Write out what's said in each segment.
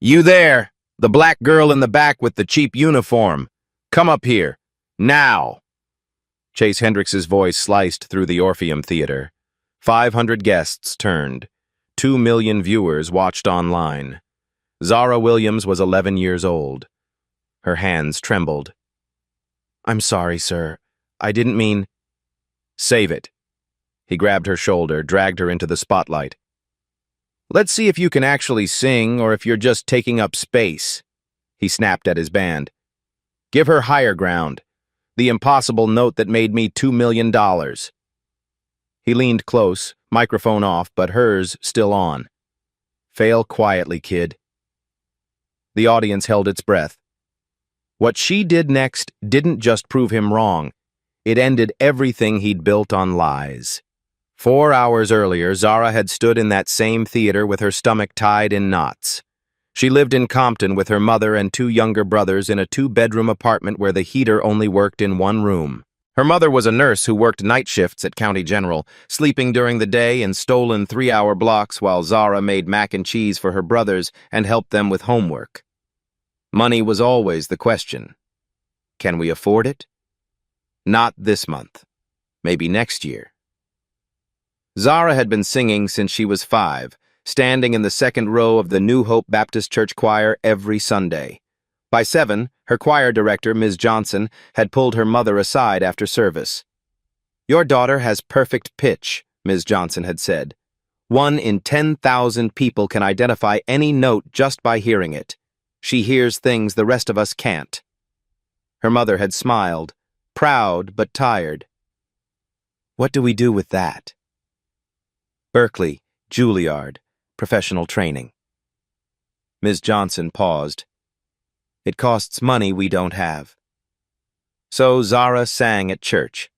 You there, the black girl in the back with the cheap uniform. Come up here. Now. Chase Hendricks's voice sliced through the Orpheum Theater. 500 guests turned. 2 million viewers watched online. Zara Williams was 11 years old. Her hands trembled. I'm sorry, sir. I didn't mean... Save it. He grabbed her shoulder, dragged her into the spotlight. Let's see if you can actually sing or if you're just taking up space. He snapped at his band. Give her higher ground. The impossible note that made me $2 million. He leaned close, microphone off, but hers still on. Fail quietly, kid. The audience held its breath. What she did next didn't just prove him wrong. It ended everything he'd built on lies. 4 hours earlier, Zara had stood in that same theater with her stomach tied in knots. She lived in Compton with her mother and 2 younger brothers in a 2-bedroom apartment where the heater only worked in 1 room. Her mother was a nurse who worked night shifts at County General, sleeping during the day in stolen 3-hour blocks while Zara made mac and cheese for her brothers and helped them with homework. Money was always the question. Can we afford it? Not this month. Maybe next year. Zara had been singing since she was 5, standing in the second row of the New Hope Baptist Church choir every Sunday. By 7, her choir director, Ms. Johnson, had pulled her mother aside after service. Your daughter has perfect pitch, Ms. Johnson had said. 1 in 10,000 people can identify any note just by hearing it. She hears things the rest of us can't. Her mother had smiled, proud but tired. What do we do with that? Berkeley, Juilliard, professional training. Ms. Johnson paused. It costs money we don't have. So Zara sang at church.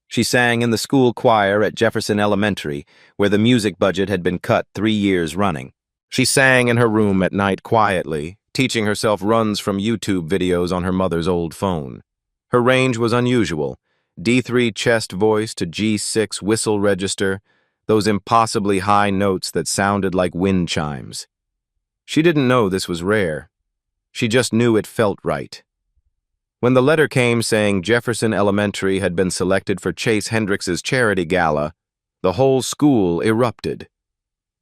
She sang in the school choir at Jefferson Elementary, where the music budget had been cut 3 years running. She sang in her room at night quietly, teaching herself runs from YouTube videos on her mother's old phone. Her range was unusual. D3 chest voice to G6 whistle register, those impossibly high notes that sounded like wind chimes. She didn't know this was rare. She just knew it felt right. When the letter came saying Jefferson Elementary had been selected for Chase Hendricks's charity gala, the whole school erupted.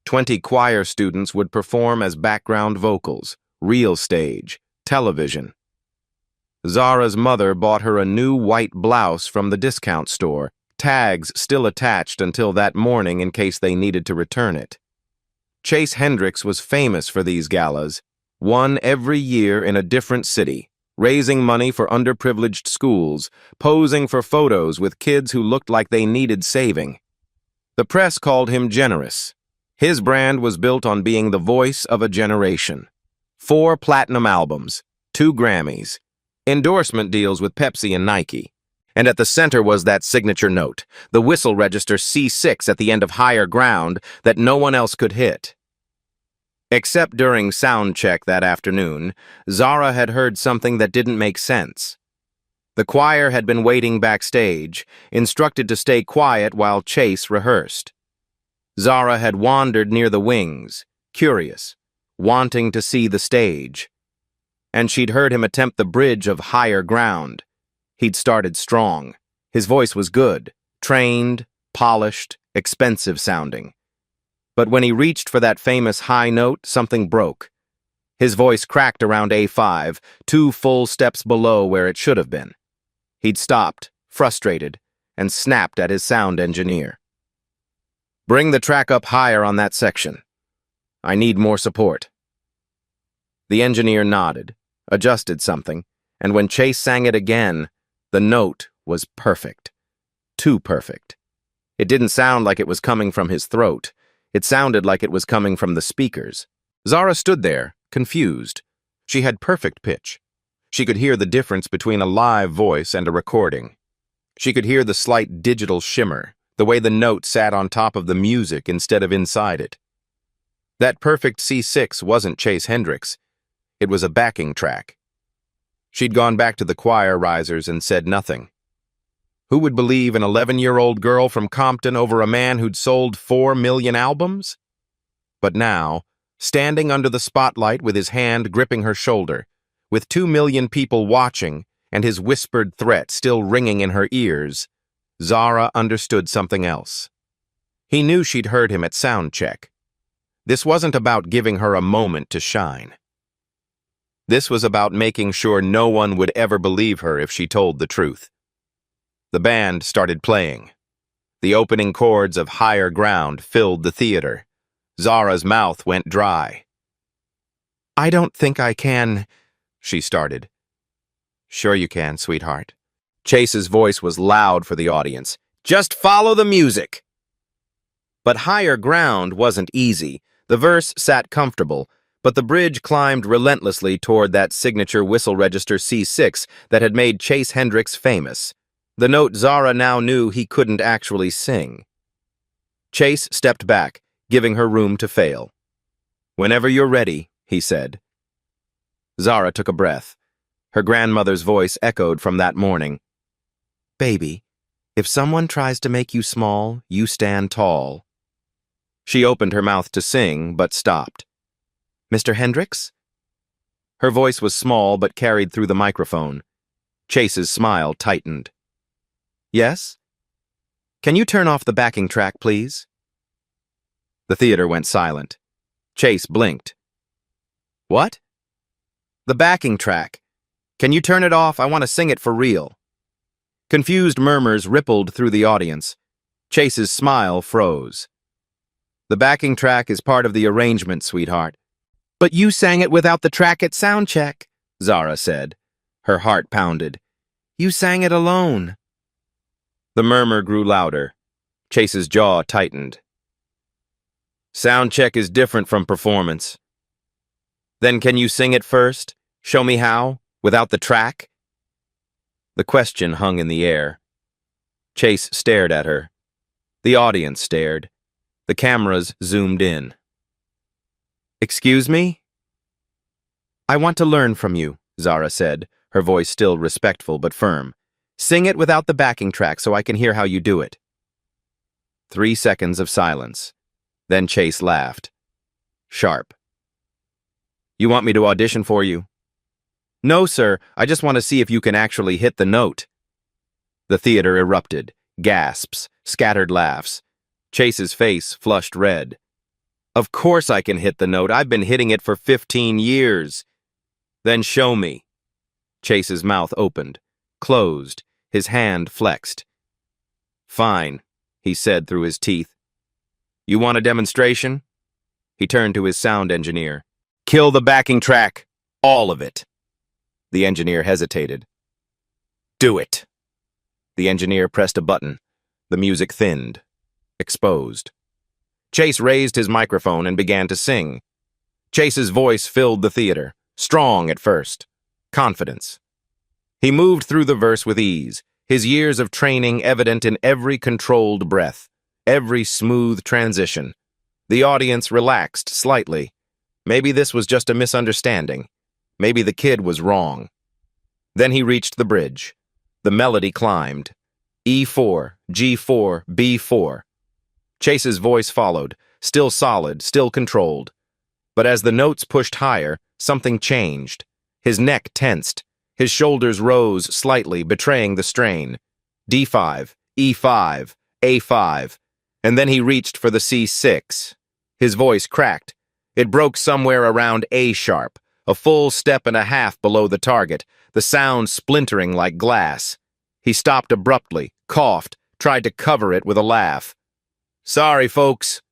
20 choir students would perform as background vocals, real stage, television. Zara's mother bought her a new white blouse from the discount store, tags still attached until that morning in case they needed to return it. Chase Hendricks was famous for these galas, one every year in a different city, raising money for underprivileged schools, posing for photos with kids who looked like they needed saving. The press called him generous. His brand was built on being the voice of a generation. 4 platinum albums, 2 Grammys, endorsement deals with Pepsi and Nike. And at the center was that signature note, the whistle register C6 at the end of higher ground that no one else could hit. Except during sound check that afternoon, Zara had heard something that didn't make sense. The choir had been waiting backstage, instructed to stay quiet while Chase rehearsed. Zara had wandered near the wings, curious, wanting to see the stage. And she'd heard him attempt the bridge of higher ground. He'd started strong. His voice was good, trained, polished, expensive sounding. But when he reached for that famous high note, something broke. His voice cracked around A5, 2 full steps below where it should have been. He'd stopped, frustrated, and snapped at his sound engineer. Bring the track up higher on that section. I need more support. The engineer nodded, adjusted something, and when Chase sang it again, the note was perfect. Too perfect. It didn't sound like it was coming from his throat. It sounded like it was coming from the speakers. Zara stood there, confused. She had perfect pitch. She could hear the difference between a live voice and a recording. She could hear the slight digital shimmer, the way the note sat on top of the music instead of inside it. That perfect C6 wasn't Chase Hendricks. It was a backing track. She'd gone back to the choir risers and said nothing. Who would believe an 11-year-old girl from Compton over a man who'd sold 4 million albums? But now, Standing under the spotlight with his hand gripping her shoulder, with 2 million people watching and his whispered threat still ringing in her ears, Zara understood something else. He knew she'd heard him at sound check. This wasn't about giving her a moment to shine. This was about making sure no one would ever believe her if she told the truth. The band started playing. The opening chords of Higher Ground filled the theater. Zara's mouth went dry. "I don't think I can," she started. "Sure you can, sweetheart." Chase's voice was loud for the audience. "Just follow the music." But Higher Ground wasn't easy. The verse sat comfortable, but the bridge climbed relentlessly toward that signature whistle register C6 that had made Chase Hendricks famous. The note Zara now knew he couldn't actually sing. Chase stepped back, giving her room to fail. "Whenever you're ready," he said. Zara took a breath. Her grandmother's voice echoed from that morning. "Baby, if someone tries to make you small, you stand tall." She opened her mouth to sing, but stopped. "Mr. Hendricks?" Her voice was small but carried through the microphone. Chase's smile tightened. "Yes? Can you turn off the backing track, please?" The theater went silent. Chase blinked. "What?" "The backing track. Can you turn it off? I want to sing it for real." Confused murmurs rippled through the audience. Chase's smile froze. "The backing track is part of the arrangement, sweetheart." "But you sang it without the track at sound check," Zara said. Her heart pounded. "You sang it alone." The murmur grew louder. Chase's jaw tightened. "Sound check is different from performance." "Then can you sing it first? Show me how, without the track?" The question hung in the air. Chase stared at her. The audience stared. The cameras zoomed in. "Excuse me?" "I want to learn from you," Zara said, her voice still respectful but firm. "Sing it without the backing track so I can hear how you do it." 3 seconds of silence. Then Chase laughed. Sharp. "You want me to audition for you?" "No, sir. I just want to see if you can actually hit the note." The theater erupted. Gasps, scattered laughs. Chase's face flushed red. "Of course I can hit the note. I've been hitting it for 15 years. "Then show me." Chase's mouth opened, closed, his hand flexed. "Fine," he said through his teeth. "You want a demonstration?" He turned to his sound engineer. "Kill the backing track. All of it." The engineer hesitated. "Do it." The engineer pressed a button. The music thinned. Exposed. Chase raised his microphone and began to sing. Chase's voice filled the theater, strong at first. Confidence. He moved through the verse with ease, his years of training evident in every controlled breath, every smooth transition. The audience relaxed slightly. Maybe this was just a misunderstanding. Maybe the kid was wrong. Then he reached the bridge. The melody climbed. E4, G4, B4. Chase's voice followed, still solid, still controlled. But as the notes pushed higher, something changed. His neck tensed. His shoulders rose slightly, betraying the strain. D5, E5, A5. And then he reached for the C6. His voice cracked. It broke somewhere around A sharp, a full step and a half below the target, the sound splintering like glass. He stopped abruptly, coughed, tried to cover it with a laugh. "Sorry, folks.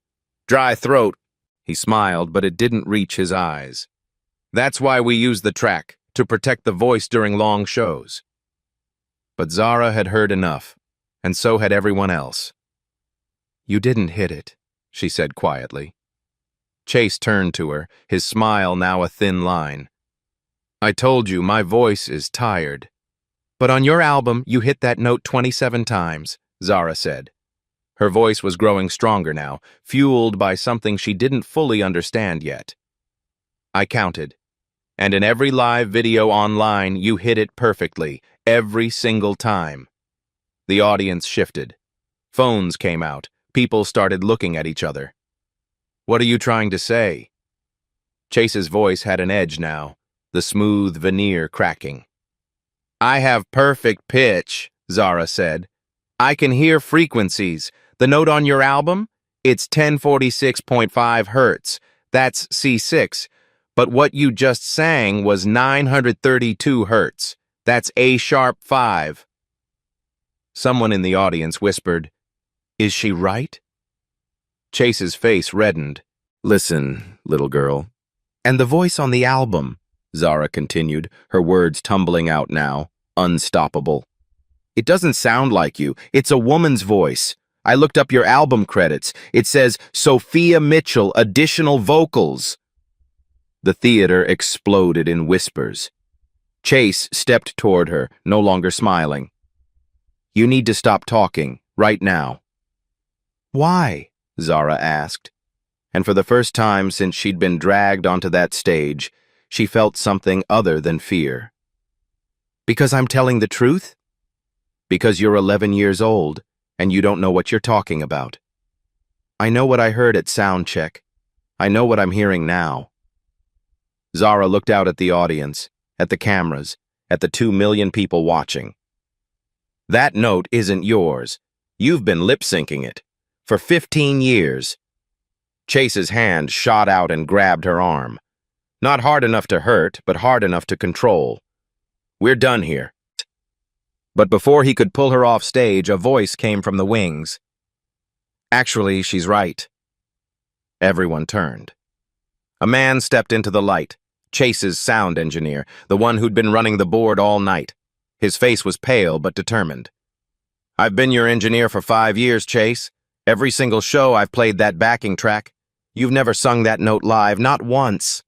Dry throat." He smiled, but it didn't reach his eyes. "That's why we use the track, to protect the voice during long shows." But Zara had heard enough, and so had everyone else. "You didn't hit it," she said quietly. Chase turned to her, his smile now a thin line. "I told you my voice is tired." "But on your album, you hit that note 27 times, Zara said. Her voice was growing stronger now, fueled by something she didn't fully understand yet. "I counted. And in every live video online, you hit it perfectly, every single time." The audience shifted. Phones came out. People started looking at each other. "What are you trying to say?" Chase's voice had an edge now, the smooth veneer cracking. I have perfect pitch, Zara said. I can hear frequencies. The note on your album? It's 1046.5 hertz. That's C6. But what you just sang was 932 hertz. That's A-sharp 5. Someone in the audience whispered, Is she right? Chase's face reddened. Listen, little girl. And the voice on the album, Zara continued, her words tumbling out now, unstoppable. It doesn't sound like you. It's a woman's voice. I looked up your album credits. It says, Sophia Mitchell, additional vocals. The theater exploded in whispers. Chase stepped toward her, no longer smiling. You need to stop talking, right now. Why? Zara asked. And for the first time since she'd been dragged onto that stage, she felt something other than fear. Because I'm telling the truth? Because you're 11 years old, and you don't know what you're talking about. I know what I heard at sound check. I know what I'm hearing now. Zara looked out at the audience, at the cameras, at the 2 million people watching. That note isn't yours. You've been lip-syncing it. For 15 years. Chase's hand shot out and grabbed her arm. Not hard enough to hurt, but hard enough to control. We're done here. But before he could pull her off stage, a voice came from the wings. Actually, she's right. Everyone turned. A man stepped into the light, Chase's sound engineer, the one who'd been running the board all night. His face was pale but determined. I've been your engineer for 5 years, Chase. Every single show I've played that backing track. You've never sung that note live, not once.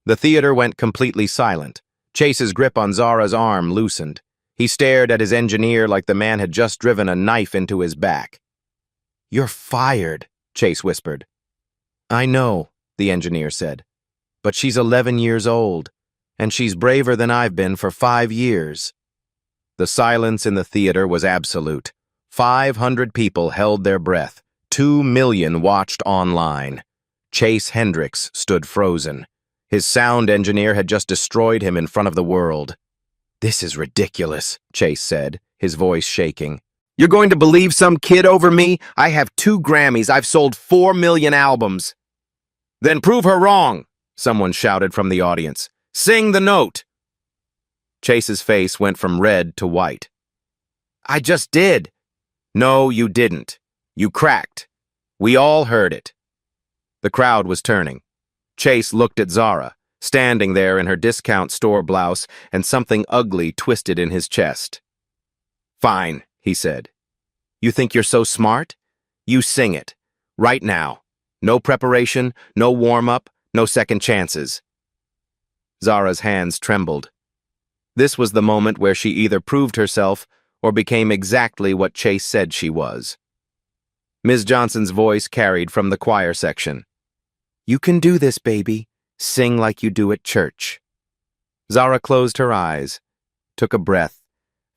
The theater went completely silent. Chase's grip on Zara's arm loosened. He stared at his engineer like the man had just driven a knife into his back. You're fired, Chase whispered. I know, the engineer said. But she's 11 years old, and she's braver than I've been for 5 years. The silence in the theater was absolute. 500 people held their breath. 2 million watched online. Chase Hendricks stood frozen. His sound engineer had just destroyed him in front of the world. This is ridiculous, Chase said, his voice shaking. You're going to believe some kid over me? I have 2 Grammys. I've sold 4 million albums. Then prove her wrong, someone shouted from the audience. Sing the note. Chase's face went from red to white. I just did. No, you didn't. You cracked. We all heard it. The crowd was turning. Chase looked at Zara, standing there in her discount store blouse and something ugly twisted in his chest. Fine, he said. You think you're so smart? You sing it. Right now. No preparation, no warm-up, no second chances. Zara's hands trembled. This was the moment where she either proved herself or became exactly what Chase said she was. Ms. Johnson's voice carried from the choir section. You can do this, baby. Sing like you do at church. Zara closed her eyes, took a breath,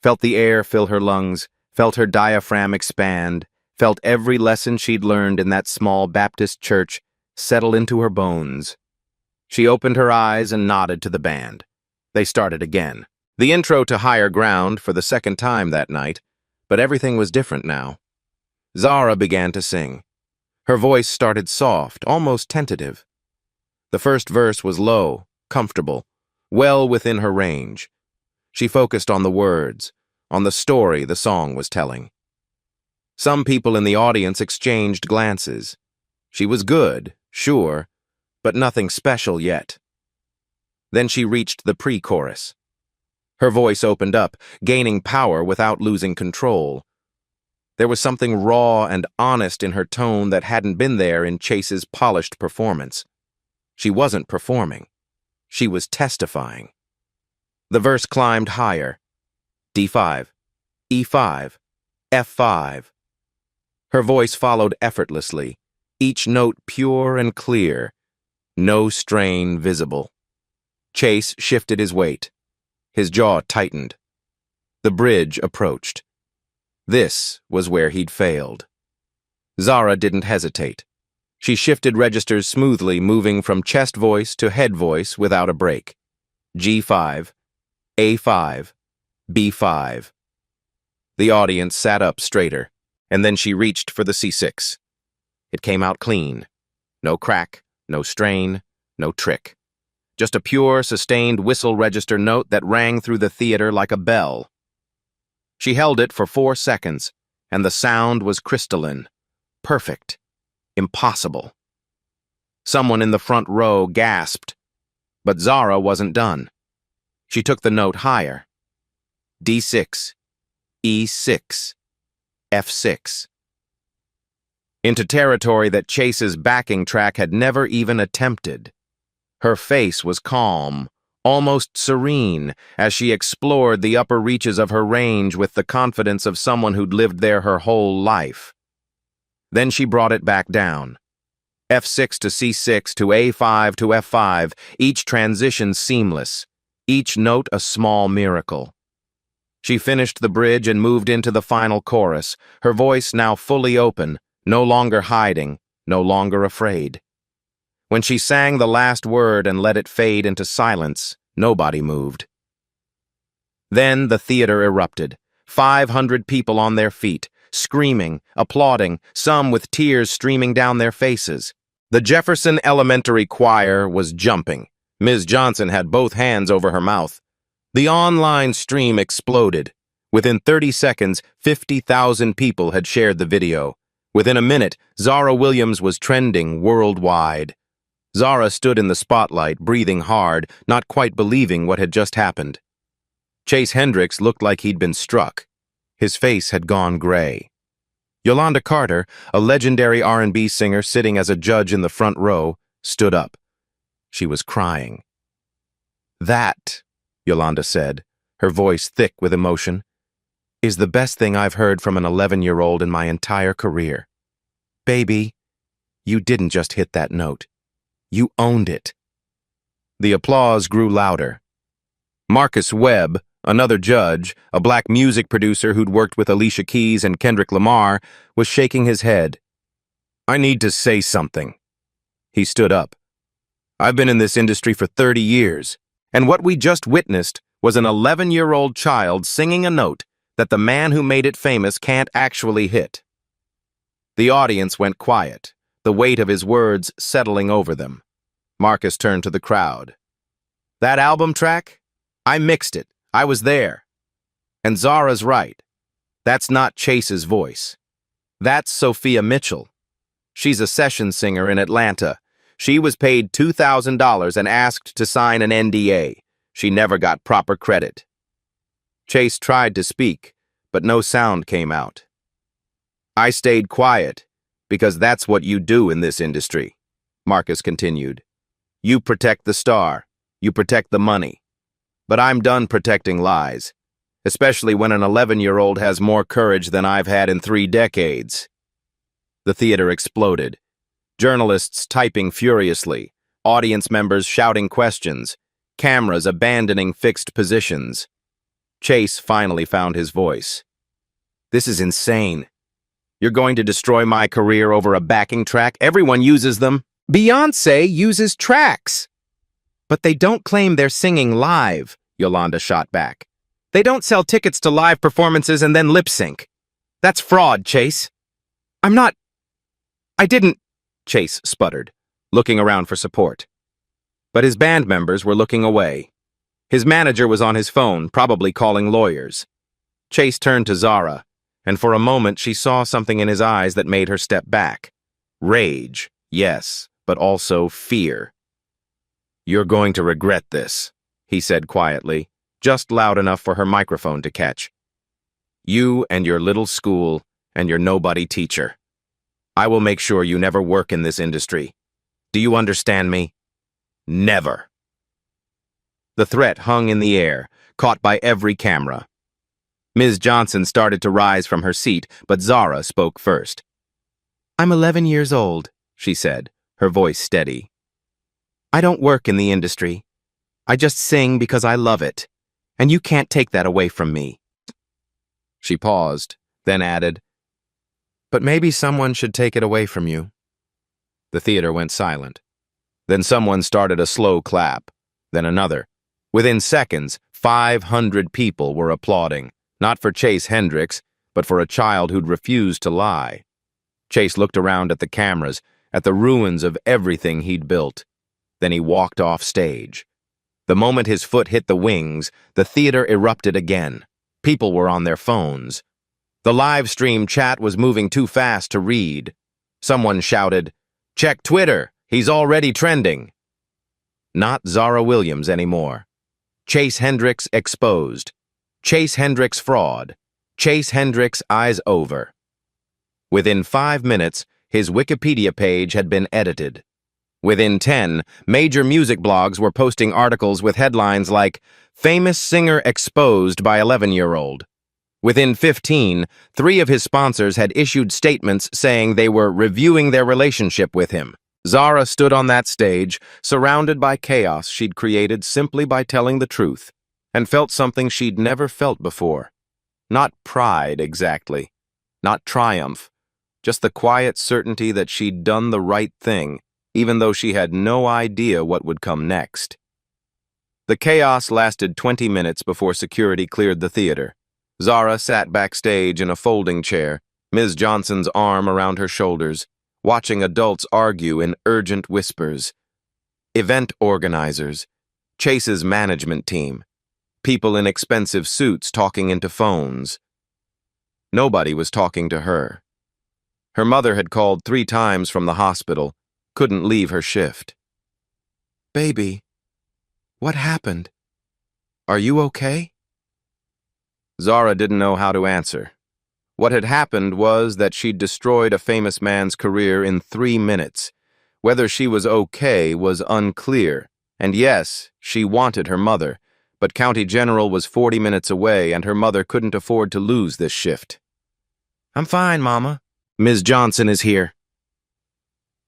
felt the air fill her lungs, felt her diaphragm expand, felt every lesson she'd learned in that small Baptist church settle into her bones. She opened her eyes and nodded to the band. They started again. The intro to Higher Ground for the second time that night, but everything was different now. Zara began to sing. Her voice started soft, almost tentative. The first verse was low, comfortable, well within her range. She focused on the words, on the story the song was telling. Some people in the audience exchanged glances. She was good, sure, but nothing special yet. Then she reached the pre-chorus. Her voice opened up, gaining power without losing control. There was something raw and honest in her tone that hadn't been there in Chase's polished performance. She wasn't performing. She was testifying. The verse climbed higher. D5, E5, F5. Her voice followed effortlessly, each note pure and clear, no strain visible. Chase shifted his weight. His jaw tightened. The bridge approached. This was where he'd failed. Zara didn't hesitate. She shifted registers smoothly, moving from chest voice to head voice without a break. G5, A5, B5. The audience sat up straighter, and then she reached for the C6. It came out clean. No crack, no strain, no trick. Just a pure, sustained whistle register note that rang through the theater like a bell. She held it for 4 seconds, and the sound was crystalline. Perfect. Impossible. Someone in the front row gasped, but Zara wasn't done. She took the note higher. D6, E6, F6. Into territory that Chase's backing track had never even attempted. Her face was calm, almost serene, as she explored the upper reaches of her range with the confidence of someone who'd lived there her whole life. Then she brought it back down. F6 to C6 to A5 to F5, each transition seamless, each note a small miracle. She finished the bridge and moved into the final chorus, her voice now fully open, no longer hiding, no longer afraid. When she sang the last word and let it fade into silence, nobody moved. Then the theater erupted, 500 people on their feet, screaming, applauding, some with tears streaming down their faces. The Jefferson Elementary Choir was jumping. Ms. Johnson had both hands over her mouth. The online stream exploded. Within 30 seconds, 50,000 people had shared the video. Within a minute, Zara Williams was trending worldwide. Zara stood in the spotlight, breathing hard, not quite believing what had just happened. Chase Hendricks looked like he'd been struck. His face had gone gray. Yolanda Carter, a legendary R&B singer sitting as a judge in the front row, stood up. She was crying. "That," Yolanda said, her voice thick with emotion, "is the best thing I've heard from an 11-year-old in my entire career. Baby, you didn't just hit that note. You owned it." The applause grew louder. Marcus Webb, another judge, a black music producer who'd worked with Alicia Keys and Kendrick Lamar, was shaking his head. "I need to say something." He stood up. "I've been in this industry for 30 years, and what we just witnessed was an 11-year-old child singing a note that the man who made it famous can't actually hit." The audience went quiet, the weight of his words settling over them. Marcus turned to the crowd. "That album track? I mixed it. I was there. And Zara's right. That's not Chase's voice. That's Sophia Mitchell. She's a session singer in Atlanta. She was paid $2,000 and asked to sign an NDA. She never got proper credit." Chase tried to speak, but no sound came out. "I stayed quiet because that's what you do in this industry," Marcus continued. "You protect the star. You protect the money. But I'm done protecting lies, especially when an 11-year-old has more courage than I've had in 3 decades. The theater exploded. Journalists typing furiously, audience members shouting questions, cameras abandoning fixed positions. Chase finally found his voice. "This is insane. You're going to destroy my career over a backing track? Everyone uses them. Beyoncé uses tracks. But they don't claim they're singing live," Yolanda shot back. "They don't sell tickets to live performances and then lip sync. That's fraud, Chase." I didn't," Chase sputtered, looking around for support. But his band members were looking away. His manager was on his phone, probably calling lawyers. Chase turned to Zara, and for a moment she saw something in his eyes that made her step back. Rage, yes, but also fear. "You're going to regret this," he said quietly, just loud enough for her microphone to catch. "You and your little school and your nobody teacher. I will make sure you never work in this industry. Do you understand me? Never." The threat hung in the air, caught by every camera. Ms. Johnson started to rise from her seat, but Zara spoke first. "I'm 11 years old," she said, her voice steady. "I don't work in the industry. I just sing because I love it, and you can't take that away from me." She paused, then added, "But maybe someone should take it away from you." The theater went silent. Then someone started a slow clap, then another. Within seconds, 500 people were applauding, not for Chase Hendricks, but for a child who'd refused to lie. Chase looked around at the cameras, at the ruins of everything he'd built. Then he walked off stage. The moment his foot hit the wings, the theater erupted again. People were on their phones. The live stream chat was moving too fast to read. Someone shouted, "Check Twitter, he's already trending." Not Zara Williams anymore. Chase Hendricks exposed. Chase Hendricks fraud. Chase Hendricks eyes over. Within 5 minutes, his Wikipedia page had been edited. Within 10, major music blogs were posting articles with headlines like, "Famous singer exposed by 11-year-old." Within 15, 3 of his sponsors had issued statements saying they were reviewing their relationship with him. Zara stood on that stage, surrounded by chaos she'd created simply by telling the truth, and felt something she'd never felt before. Not pride, exactly. Not triumph. Just the quiet certainty that she'd done the right thing, even though she had no idea what would come next. The chaos lasted 20 minutes before security cleared the theater. Zara sat backstage in a folding chair, Ms. Johnson's arm around her shoulders, watching adults argue in urgent whispers. Event organizers, Chase's management team, people in expensive suits talking into phones. Nobody was talking to her. Her mother had called 3 times from the hospital, couldn't leave her shift. "Baby, what happened? Are you okay?" Zara didn't know how to answer. What had happened was that she'd destroyed a famous man's career in 3 minutes. Whether she was okay was unclear, and yes, she wanted her mother, but County General was 40 minutes away and her mother couldn't afford to lose this shift. "I'm fine, Mama. Ms. Johnson is here."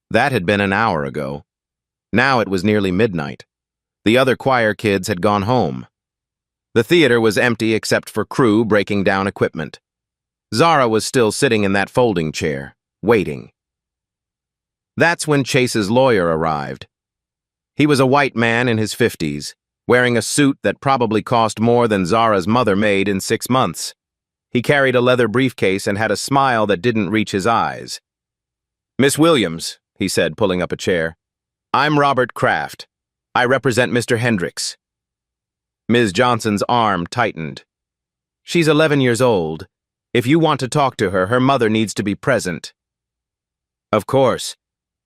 That had been an hour ago. Now it was nearly midnight. The other choir kids had gone home. The theater was empty except for crew breaking down equipment. Zara was still sitting in that folding chair, waiting. That's when Chase's lawyer arrived. He was a white man in his 50s, wearing a suit that probably cost more than Zara's mother made in 6 months. He carried a leather briefcase and had a smile that didn't reach his eyes. "Miss Williams," he said, pulling up a chair. "I'm Robert Kraft. I represent Mr. Hendricks." Ms. Johnson's arm tightened. "She's 11 years old. If you want to talk to her, her mother needs to be present." "Of course.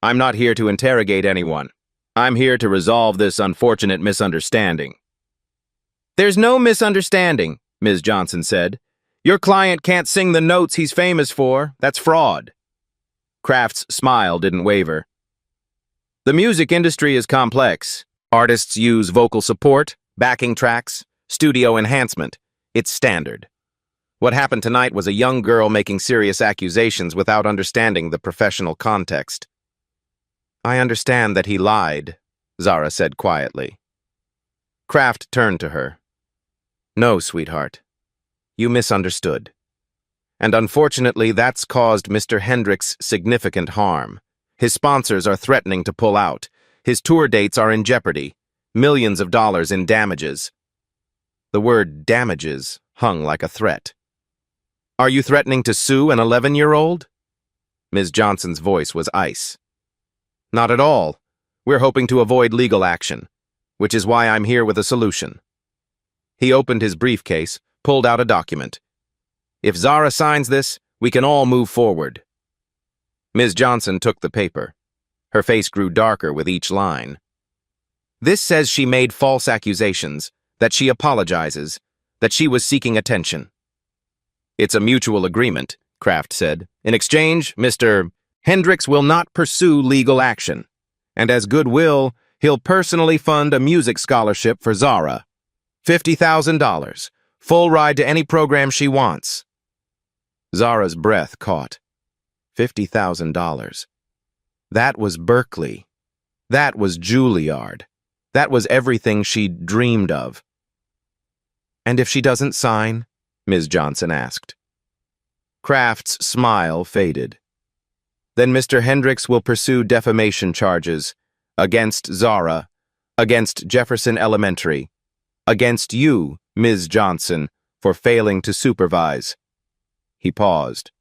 I'm not here to interrogate anyone. I'm here to resolve this unfortunate misunderstanding." "There's no misunderstanding," Ms. Johnson said. "Your client can't sing the notes he's famous for. That's fraud." Kraft's smile didn't waver. "The music industry is complex. Artists use vocal support, backing tracks, studio enhancement. It's standard. What happened tonight was a young girl making serious accusations without understanding the professional context." "I understand that he lied," Zara said quietly. Kraft turned to her. "No, sweetheart. You misunderstood. And unfortunately, that's caused Mr. Hendricks significant harm. His sponsors are threatening to pull out. His tour dates are in jeopardy. Millions of dollars in damages." The word damages hung like a threat. "Are you threatening to sue an 11-year-old? Ms. Johnson's voice was ice. "Not at all. We're hoping to avoid legal action, which is why I'm here with a solution." He opened his briefcase, pulled out a document. "If Zara signs this, we can all move forward." Ms. Johnson took the paper. Her face grew darker with each line. "This says she made false accusations, that she apologizes, that she was seeking attention." "It's a mutual agreement," Kraft said. "In exchange, Mr. Hendricks will not pursue legal action. And as goodwill, he'll personally fund a music scholarship for Zara. $50,000, full ride to any program she wants." Zara's breath caught. $50,000. That was Berkeley. That was Juilliard. That was everything she'd dreamed of. "And if she doesn't sign?" Ms. Johnson asked. Kraft's smile faded. Then Mr. Hendricks will pursue defamation charges against Zara, against Jefferson Elementary, against you, Ms. Johnson, for failing to supervise." He paused.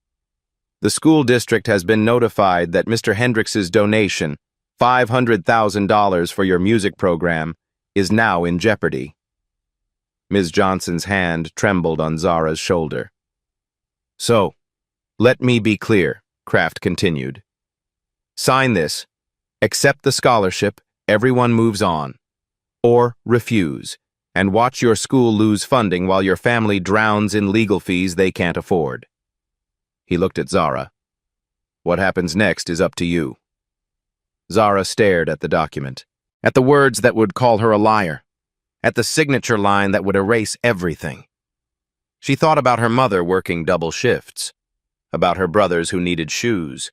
"The school district has been notified that Mr. Hendricks's donation, $500,000 for your music program, is now in jeopardy." Ms. Johnson's hand trembled on Zara's shoulder. "So, let me be clear," Kraft continued. "Sign this, accept the scholarship, everyone moves on. Or refuse, and watch your school lose funding while your family drowns in legal fees they can't afford." He looked at Zara. "What happens next is up to you." Zara stared at the document, at the words that would call her a liar, at the signature line that would erase everything. She thought about her mother working double shifts, about her brothers who needed shoes,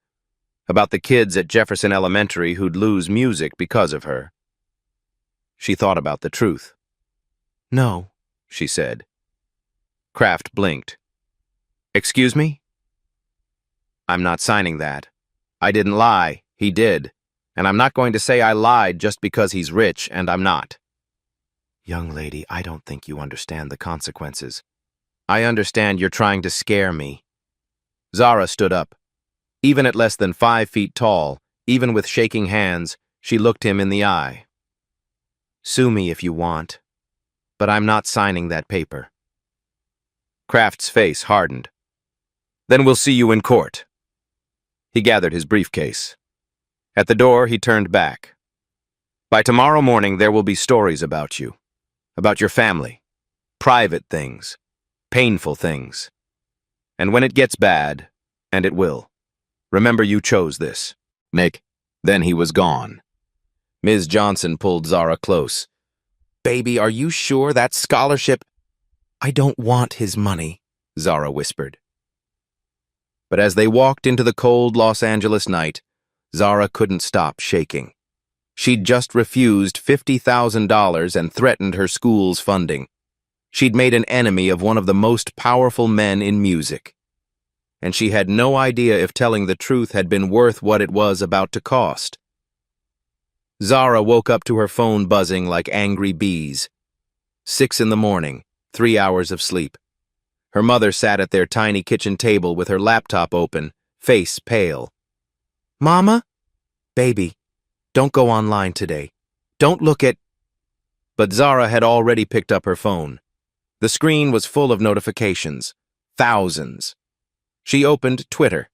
about the kids at Jefferson Elementary who'd lose music because of her. She thought about the truth. "No," she said. Kraft blinked. "Excuse me?" "I'm not signing that. I didn't lie, he did. And I'm not going to say I lied just because he's rich and I'm not." "Young lady, I don't think you understand the consequences." "I understand you're trying to scare me." Zara stood up. Even at less than 5 feet tall, even with shaking hands, she looked him in the eye. "Sue me if you want, but I'm not signing that paper." Kraft's face hardened. "Then we'll see you in court." He gathered his briefcase. At the door, he turned back. "By tomorrow morning, there will be stories about you, about your family, private things, painful things. And when it gets bad, and it will, remember you chose this." Nick. Then he was gone. Ms. Johnson pulled Zara close. "Baby, are you sure that scholarship—" "I don't want his money," Zara whispered. But as they walked into the cold Los Angeles night, Zara couldn't stop shaking. She'd just refused $50,000 and threatened her school's funding. She'd made an enemy of one of the most powerful men in music. And she had no idea if telling the truth had been worth what it was about to cost. Zara woke up to her phone buzzing like angry bees. 6 in the morning, 3 hours of sleep. Her mother sat at their tiny kitchen table with her laptop open, face pale. "Mama? Baby, don't go online today. Don't look at—" But Zara had already picked up her phone. The screen was full of notifications. Thousands. She opened Twitter.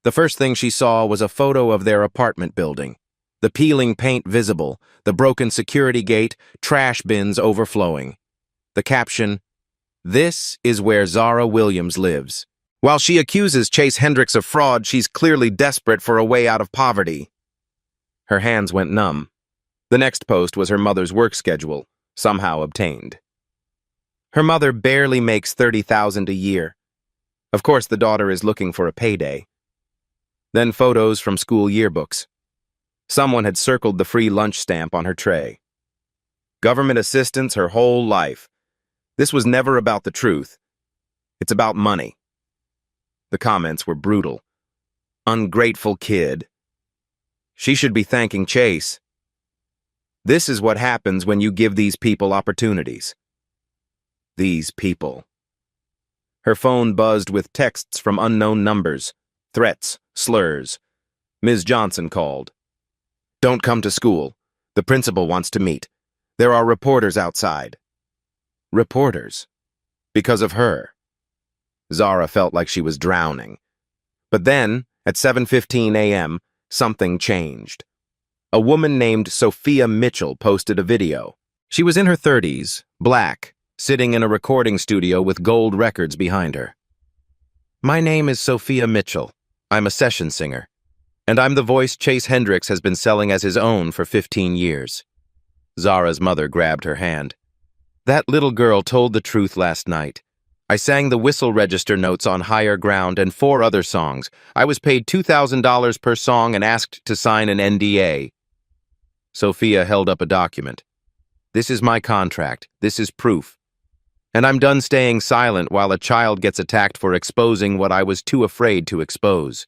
The first thing she saw was a photo of their apartment building. The peeling paint visible, the broken security gate, trash bins overflowing. The caption, "This is where Zara Williams lives. While she accuses Chase Hendricks of fraud, she's clearly desperate for a way out of poverty." Her hands went numb. The next post was her mother's work schedule, somehow obtained. Her mother barely makes $30,000 a year. Of course, the daughter is looking for a payday. Then photos from school yearbooks. Someone had circled the free lunch stamp on her tray. Government assistance her whole life. This was never about the truth. It's about money. The comments were brutal. "Ungrateful kid. She should be thanking Chase. This is what happens when you give these people opportunities." These people. Her phone buzzed with texts from unknown numbers, threats, slurs. Ms. Johnson called. "Don't come to school. The principal wants to meet. There are reporters outside." Reporters. Because of her. Zara felt like she was drowning. But then, at 7:15 a.m., something changed. A woman named Sophia Mitchell posted a video. She was in her 30s, black, sitting in a recording studio with gold records behind her. "My name is Sophia Mitchell. I'm a session singer. And I'm the voice Chase Hendricks has been selling as his own for 15 years. Zara's mother grabbed her hand. "That little girl told the truth last night. I sang the whistle register notes on Higher Ground and 4 other songs. I was paid $2,000 per song and asked to sign an NDA. Sophia held up a document. "This is my contract. This is proof. And I'm done staying silent while a child gets attacked for exposing what I was too afraid to expose."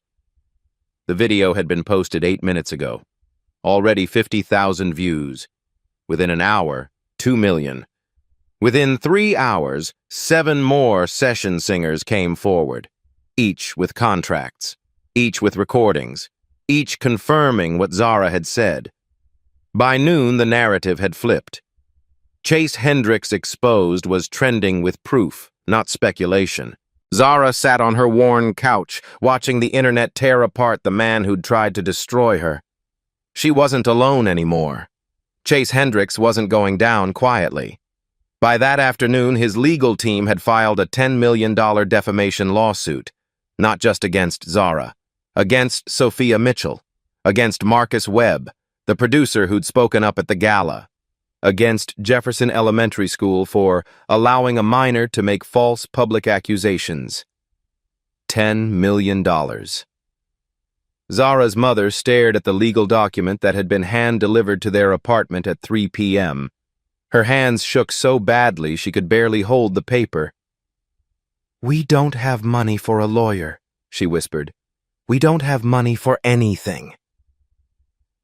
The video had been posted 8 minutes ago. Already 50,000 views. Within an hour, 2 million. Within 3 hours, 7 more session singers came forward, each with contracts, each with recordings, each confirming what Zara had said. By noon, the narrative had flipped. Chase Hendricks Exposed was trending with proof, not speculation. Zara sat on her worn couch, watching the internet tear apart the man who'd tried to destroy her. She wasn't alone anymore. Chase Hendricks wasn't going down quietly. By that afternoon, his legal team had filed a $10 million defamation lawsuit, not just against Zara, against Sophia Mitchell, against Marcus Webb, the producer who'd spoken up at the gala, against Jefferson Elementary School for allowing a minor to make false public accusations. $10 million. Zara's mother stared at the legal document that had been hand-delivered to their apartment at 3 p.m. Her hands shook so badly she could barely hold the paper. "We don't have money for a lawyer," she whispered. "We don't have money for anything."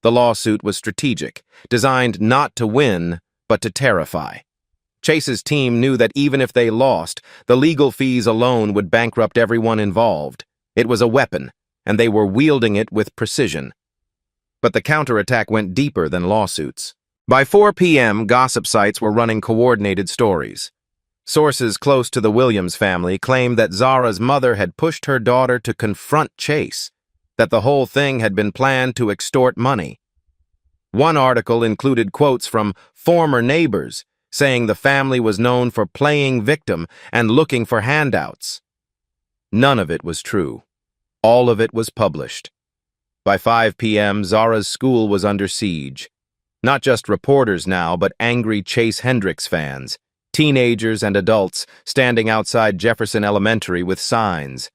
The lawsuit was strategic, designed not to win, but to terrify. Chase's team knew that even if they lost, the legal fees alone would bankrupt everyone involved. It was a weapon, and they were wielding it with precision. But the counterattack went deeper than lawsuits. By 4 p.m., gossip sites were running coordinated stories. Sources close to the Williams family claimed that Zara's mother had pushed her daughter to confront Chase, that the whole thing had been planned to extort money. One article included quotes from former neighbors saying the family was known for playing victim and looking for handouts. None of it was true. All of it was published. By 5 p.m., Zara's school was under siege. Not just reporters now, but angry Chase Hendricks fans, teenagers and adults standing outside Jefferson Elementary with signs.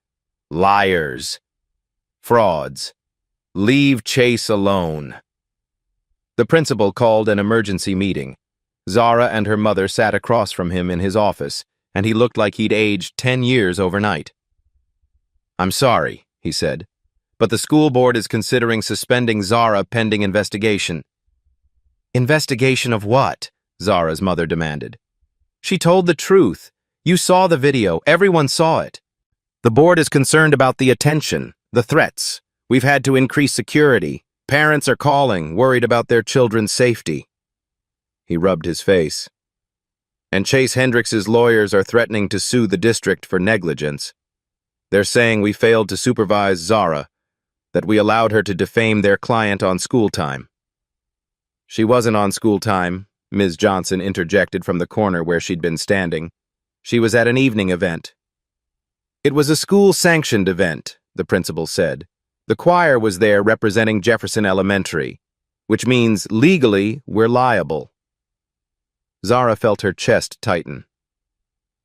Liars. Frauds. Leave Chase alone. The principal called an emergency meeting. Zara and her mother sat across from him in his office, and he looked like he'd aged 10 years overnight. "I'm sorry," he said, "but the school board is considering suspending Zara pending investigation." "Investigation of what?" Zara's mother demanded. "She told the truth. You saw the video. Everyone saw it. The board is concerned about the attention, the threats. We've had to increase security. Parents are calling, worried about their children's safety." He rubbed his face. "And Chase Hendricks's lawyers are threatening to sue the district for negligence. They're saying we failed to supervise Zara, that we allowed her to defame their client on school time." "She wasn't on school time," Ms. Johnson interjected from the corner where she'd been standing. "She was at an evening event." "It was a school-sanctioned event," the principal said. "The choir was there representing Jefferson Elementary, which means legally we're liable." Zara felt her chest tighten.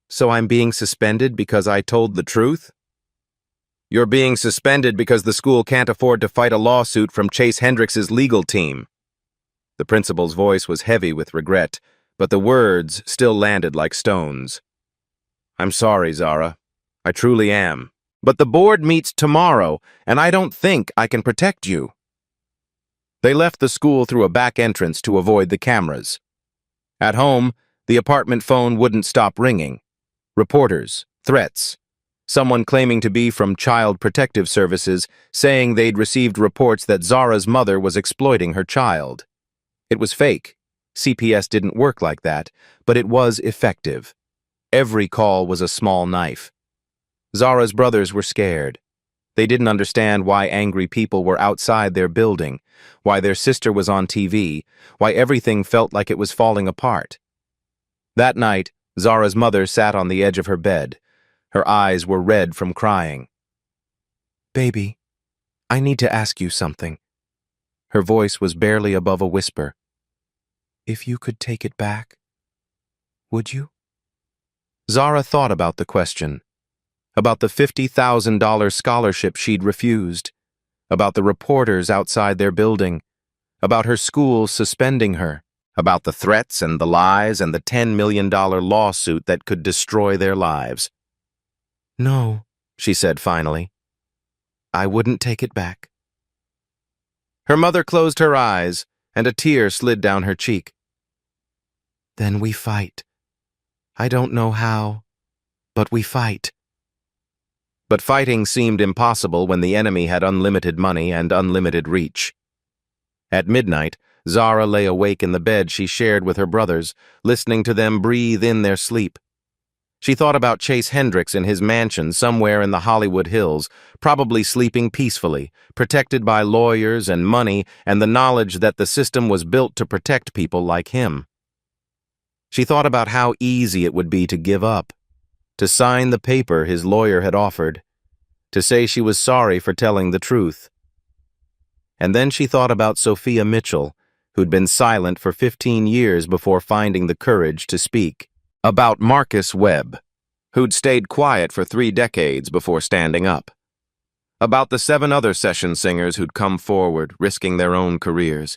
"So I'm being suspended because I told the truth?" "You're being suspended because the school can't afford to fight a lawsuit from Chase Hendricks's legal team." The principal's voice was heavy with regret, but the words still landed like stones. "I'm sorry, Zara. I truly am. But the board meets tomorrow, and I don't think I can protect you." They left the school through a back entrance to avoid the cameras. At home, the apartment phone wouldn't stop ringing. Reporters, threats. Someone claiming to be from Child Protective Services saying they'd received reports that Zara's mother was exploiting her child. It was fake. CPS didn't work like that, but it was effective. Every call was a small knife. Zara's brothers were scared. They didn't understand why angry people were outside their building, why their sister was on TV, why everything felt like it was falling apart. That night, Zara's mother sat on the edge of her bed. Her eyes were red from crying. "Baby, I need to ask you something." Her voice was barely above a whisper. "If you could take it back, would you?" Zara thought about the question. About the $50,000 scholarship she'd refused, about the reporters outside their building, about her school suspending her, about the threats and the lies and the $10 million lawsuit that could destroy their lives. "No," she said finally. "I wouldn't take it back." Her mother closed her eyes, and a tear slid down her cheek. "Then we fight. I don't know how, but we fight." But fighting seemed impossible when the enemy had unlimited money and unlimited reach. At midnight, Zara lay awake in the bed she shared with her brothers, listening to them breathe in their sleep. She thought about Chase Hendricks in his mansion somewhere in the Hollywood Hills, probably sleeping peacefully, protected by lawyers and money and the knowledge that the system was built to protect people like him. She thought about how easy it would be to give up, to sign the paper his lawyer had offered, to say she was sorry for telling the truth. And then she thought about Sophia Mitchell, who'd been silent for 15 years before finding the courage to speak. About Marcus Webb, who'd stayed quiet for 3 decades before standing up. About the 7 other session singers who'd come forward, risking their own careers.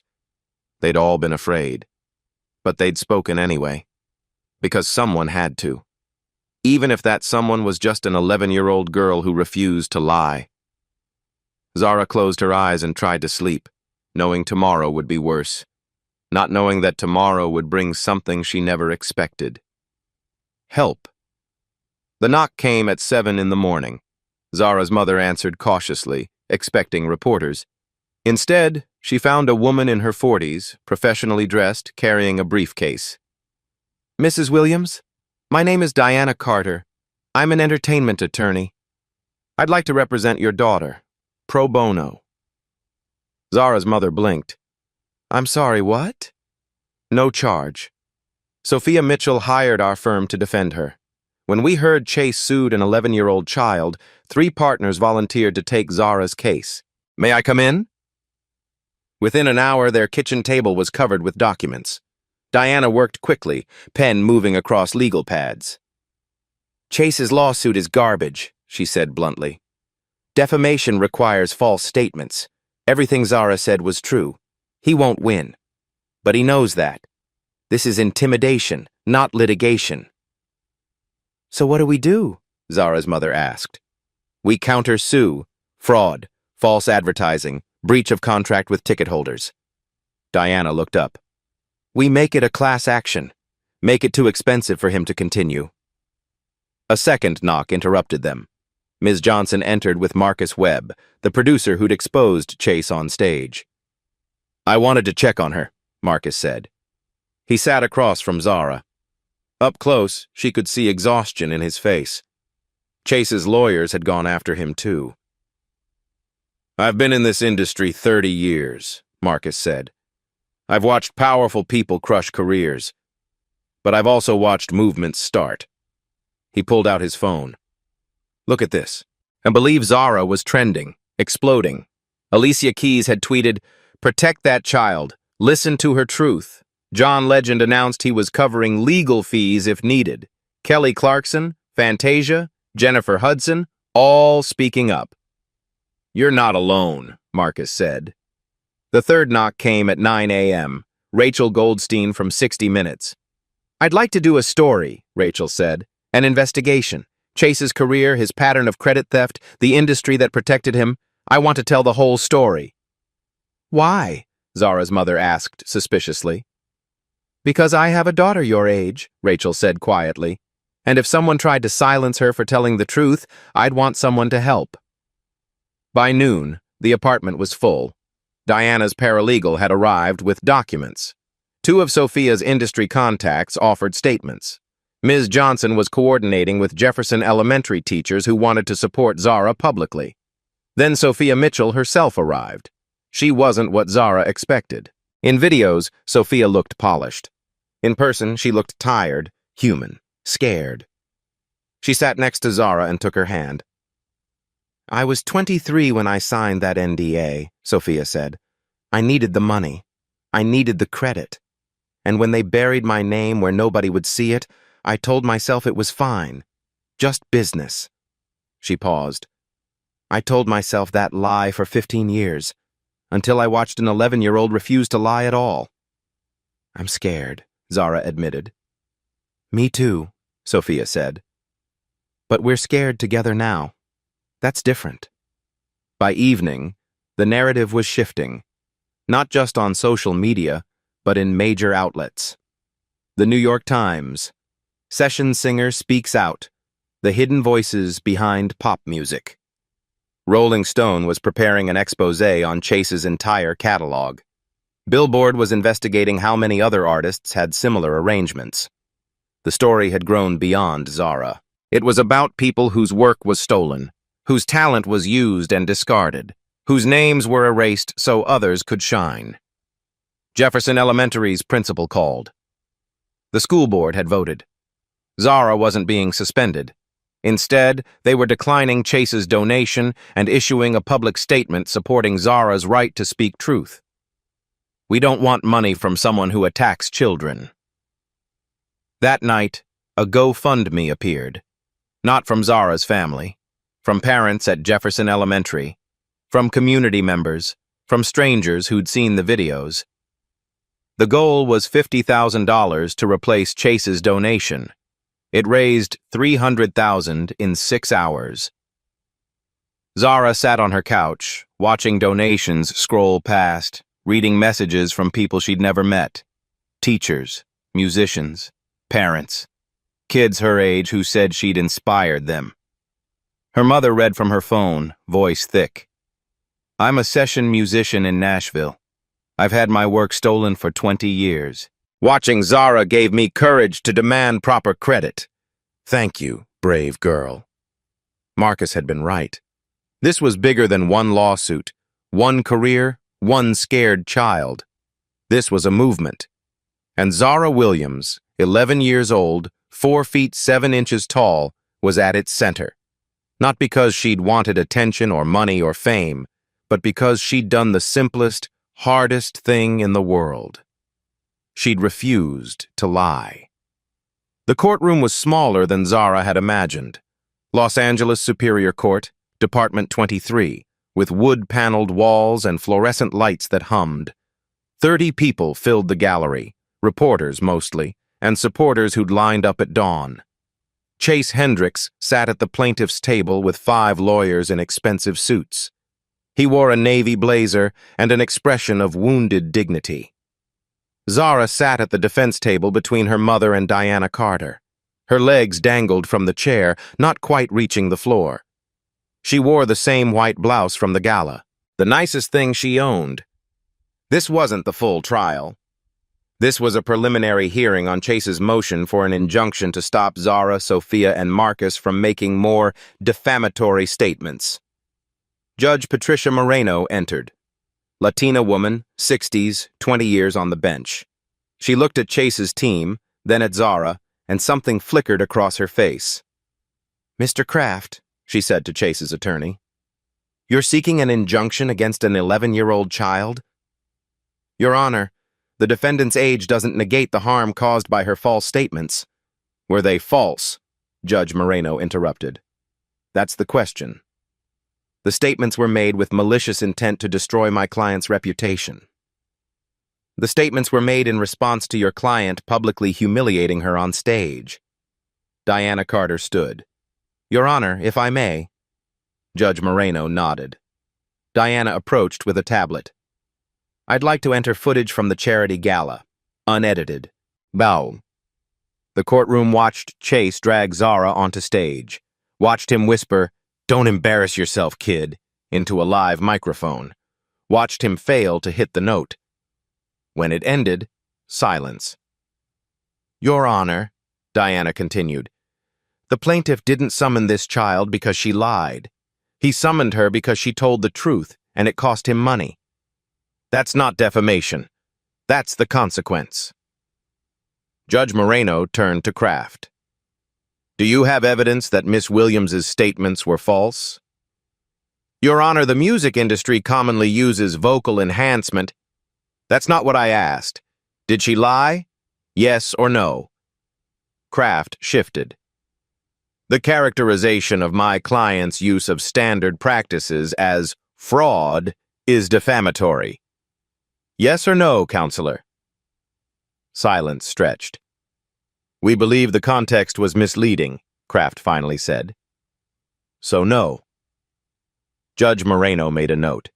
They'd all been afraid. But they'd spoken anyway. Because someone had to. Even if that someone was just an 11-year-old girl who refused to lie. Zara closed her eyes and tried to sleep, knowing tomorrow would be worse. Not knowing that tomorrow would bring something she never expected. Help. The knock came at 7 in the morning. Zara's mother answered cautiously, expecting reporters. Instead, she found a woman in her 40s, professionally dressed, carrying a briefcase. "Mrs. Williams, my name is Diana Carter. I'm an entertainment attorney. I'd like to represent your daughter, pro bono." Zara's mother blinked. "I'm sorry, what?" "No charge. Sophia Mitchell hired our firm to defend her. When we heard Chase sued an 11-year-old child, 3 partners volunteered to take Zara's case. May I come in?" Within an hour, their kitchen table was covered with documents. Diana worked quickly, pen moving across legal pads. "Chase's lawsuit is garbage," she said bluntly. "Defamation requires false statements. Everything Zara said was true. He won't win. But he knows that. This is intimidation, not litigation." "So what do we do?" Zara's mother asked. "We counter-sue, fraud, false advertising, breach of contract with ticket holders." Diana looked up. "We make it a class action. Make it too expensive for him to continue." A second knock interrupted them. Ms. Johnson entered with Marcus Webb, the producer who'd exposed Chase on stage. "I wanted to check on her," Marcus said. He sat across from Zara. Up close, she could see exhaustion in his face. Chase's lawyers had gone after him too. "I've been in this industry 30 years, Marcus said. "I've watched powerful people crush careers. But I've also watched movements start." He pulled out his phone. "Look at this." And believe Zara was trending, exploding. Alicia Keys had tweeted, "Protect that child. Listen to her truth." John Legend announced he was covering legal fees if needed. Kelly Clarkson, Fantasia, Jennifer Hudson, all speaking up. "You're not alone," Marcus said. The third knock came at 9 a.m. Rachel Goldstein from 60 Minutes. "I'd like to do a story," Rachel said. "An investigation. Chase's career, his pattern of credit theft, the industry that protected him. I want to tell the whole story." "Why?" Zara's mother asked suspiciously. "Because I have a daughter your age," Rachel said quietly. "And if someone tried to silence her for telling the truth, I'd want someone to help." By noon, the apartment was full. Diana's paralegal had arrived with documents. 2 of Sophia's industry contacts offered statements. Ms. Johnson was coordinating with Jefferson Elementary teachers who wanted to support Zara publicly. Then Sophia Mitchell herself arrived. She wasn't what Zara expected. In videos, Sophia looked polished. In person, she looked tired, human, scared. She sat next to Zara and took her hand. "I was 23 when I signed that NDA," Sophia said. "I needed the money. I needed the credit. And when they buried my name where nobody would see it, I told myself it was fine. Just business." She paused. "I told myself that lie for 15 years, until I watched an 11-year-old refuse to lie at all." "I'm scared," Zara admitted. "Me too," Sophia said. "But we're scared together now. That's different." By evening, the narrative was shifting. not just on social media, but in major outlets. The New York Times. Session singer speaks out. The hidden voices behind pop music. Rolling Stone was preparing an exposé on Chase's entire catalog. Billboard was investigating how many other artists had similar arrangements. The story had grown beyond Zara. It was about people whose work was stolen, whose talent was used and discarded, whose names were erased so others could shine. Jefferson Elementary's principal called. The school board had voted. Zara wasn't being suspended. Instead, they were declining Chase's donation and issuing a public statement supporting Zara's right to speak truth. We don't want money from someone who attacks children. That night, a GoFundMe appeared. Not from Zara's family, from parents at Jefferson Elementary, from community members, from strangers who'd seen the videos. The goal was $50,000 to replace Chase's donation. It raised $300,000 in 6 hours. Zara sat on her couch, watching donations scroll past, reading messages from people she'd never met. Teachers, musicians, parents, kids her age who said she'd inspired them. Her mother read from her phone, voice thick. I'm a session musician in Nashville. I've had my work stolen for 20 years. Watching Zara gave me courage to demand proper credit. Thank you, brave girl. Marcus had been right. This was bigger than one lawsuit, one career, one scared child. This was a movement. And Zara Williams, 11 years old, 4 feet 7 inches tall, was at its center. Not because she'd wanted attention or money or fame, but because she'd done the simplest, hardest thing in the world. She'd refused to lie. The courtroom was smaller than Zara had imagined. Los Angeles Superior Court, Department 23, with wood-paneled walls and fluorescent lights that hummed. 30 people filled the gallery, reporters mostly, and supporters who'd lined up at dawn. Chase Hendricks sat at the plaintiff's table with 5 lawyers in expensive suits. He wore a navy blazer and an expression of wounded dignity. Zara sat at the defense table between her mother and Diana Carter. Her legs dangled from the chair, not quite reaching the floor. She wore the same white blouse from the gala, the nicest thing she owned. This wasn't the full trial. This was a preliminary hearing on Chase's motion for an injunction to stop Zara, Sophia, and Marcus from making more defamatory statements. Judge Patricia Moreno entered. Latina woman, 60s, 20 years on the bench. She looked at Chase's team, then at Zara, and something flickered across her face. Mr. Kraft, she said to Chase's attorney, you're seeking an injunction against an 11-year-old child? Your Honor, the defendant's age doesn't negate the harm caused by her false statements. Were they false? Judge Moreno interrupted. That's the question. The statements were made with malicious intent to destroy my client's reputation. The statements were made in response to your client publicly humiliating her on stage. Diana Carter stood. Your Honor, if I may. Judge Moreno nodded. Diana approached with a tablet. I'd like to enter footage from the charity gala, unedited. Bow. The courtroom watched Chase drag Zara onto stage, watched him whisper, "Don't embarrass yourself, kid," into a live microphone, watched him fail to hit the note. When it ended, silence. Your Honor, Diana continued, the plaintiff didn't summon this child because she lied. He summoned her because she told the truth, and it cost him money. That's not defamation. That's the consequence. Judge Moreno turned to Kraft. Do you have evidence that Miss Williams's statements were false? Your Honor, the music industry commonly uses vocal enhancement. That's not what I asked. Did she lie? Yes or no? Kraft shifted. The characterization of my client's use of standard practices as fraud is defamatory. Yes or no, Counselor? Silence stretched. We believe the context was misleading, Kraft finally said. So no. Judge Moreno made a note.